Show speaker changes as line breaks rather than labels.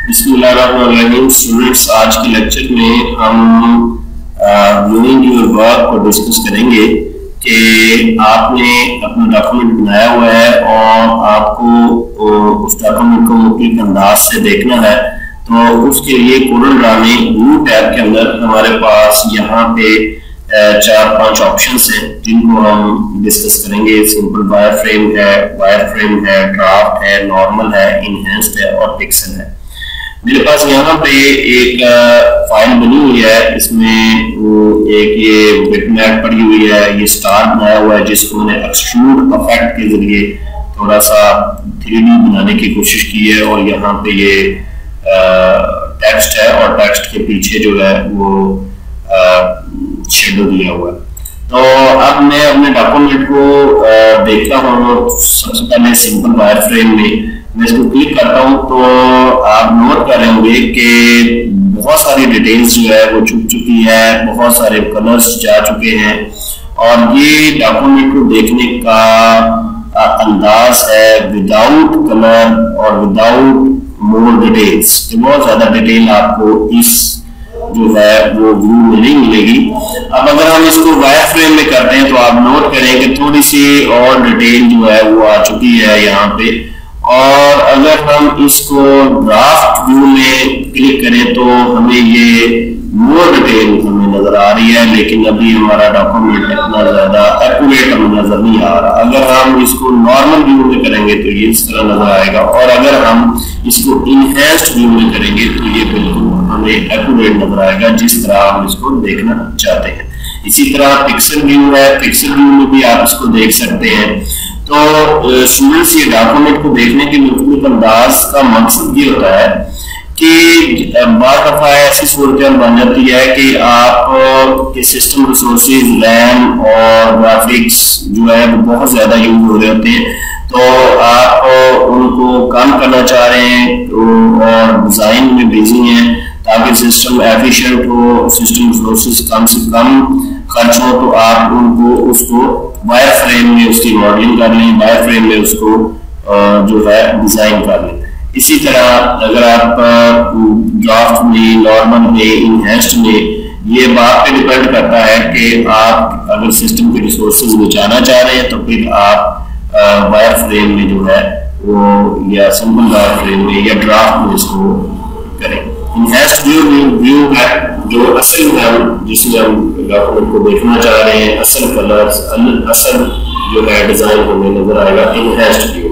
बिस्मिल्लाहिर्रहमानिर्रहीम। स्टूडेंट्स, आज के लेक्चर में हम व्यूइंग योर वर्क को डिस्कस करेंगे कि आपने अपना डॉक्यूमेंट बनाया हुआ है और आपको उस डॉक्यूमेंट को मुख्तलिफ अंदाज से देखना है। तो उसके लिए कोरल ड्रा में न्यू टैब के अंदर हमारे पास यहाँ पे 4-5 ऑप्शंस हैं जिनको हम डिस्कस करेंगे। सिंपल वायर फ्रेम है, ड्राफ्ट है, नॉर्मल है, इनहेंस्ड है और पिक्सल है। मेरे पास यहाँ पे एक फाइल बनी हुई है, इसमें एक ये बिटमैप पड़ी हुई है, ये स्टार बनाया हुआ है जिसको मैंने एक्सट्रूड इफेक्ट के जरिए थोड़ा सा 3D बनाने की कोशिश की है। और यहाँ पे ये टेक्स्ट है और टेक्स्ट के पीछे जो है वो शेडो दिया हुआ है। तो अब मैं अपने डॉक्यूमेंट को देखता हूँ। सबसे पहले सिंपल वायर फ्रेम में मैं इसको क्लिक करता हूँ तो आप नोट कर रहे होंगे कि बहुत सारी डिटेल्स जो है वो छुप चुकी है, बहुत सारे कलर्स जा चुके हैं और ये डॉक्यूमेंट को देखने का अंदाज है विदाउट कलर और विदाउट मोर डिटेल्स। बहुत ज्यादा डिटेल आपको इस जो है वो व्यू में नहीं मिलेगी। अब अगर हम इसको वायर फ्रेम में करते हैं तो आप नोट करें कि थोड़ी सी और डिटेल जो है वो आ चुकी है यहाँ पे। और अगर हम इसको ड्राफ्ट व्यू में क्लिक करें तो हमें ये मोर डिटेल हमें नजर आ रही है, लेकिन अभी हमारा डॉक्यूमेंट इतना ज्यादा एक्यूरेट हमें नजर नहीं आ रहा। अगर हम इसको नॉर्मल व्यू में करेंगे तो ये इस तरह नजर आएगा और अगर हम इसको इनहेंस्ड व्यू में करेंगे तो ये बिल्कुल हमें एक्यूरेट नजर आएगा जिस तरह हम इसको देखना चाहते हैं। इसी तरह पिक्सल व्यू है, पिक्सल व्यू में भी आप इसको देख सकते हैं। तो स्टूडेंट्स, ये डॉक्यूमेंट को देखने के मुख्तलिफ अंदाज का मकसद ये होता है कि बार दफा ऐसी सूरत बन जाती है कि आप के सिस्टम रिसोर्सेज रैम और ग्राफिक्स जो है वो बहुत ज्यादा यूज हो रहे होते हैं। तो आप उनको कम करना चाह रहे हैं और डिजाइन में बिजी हैं ताकि सिस्टम एफिशिएंट हो, सिस्टम रिसोर्सेज कम से कम खर्च हो। तो आप उनको उसको वायर फ्रेम में उसकी मॉडलिंग कर लें, वायर फ्रेम में उसको जो है डिजाइन कर लें। इसी तरह अगर आप ड्राफ्ट में, नॉर्मल में, इनहेंस्ड में, ये बात पे डिपेंड करता है कि आप अगर सिस्टम के रिसोर्सेज बचाना चाह रहे हैं तो फिर आप वायर फ्रेम में जो है वो या सिंपल वायर फ्रेम में या ड्राफ्ट में इसको करें। इनहेंस्ड व्यू है जो असल में जिसमें हम डॉक्यूमेंट को देखना चाह रहे हैं, असल कलर्स, असल जो है डिजाइन हमें नजर आएगा इनहेंस्ड व्यू।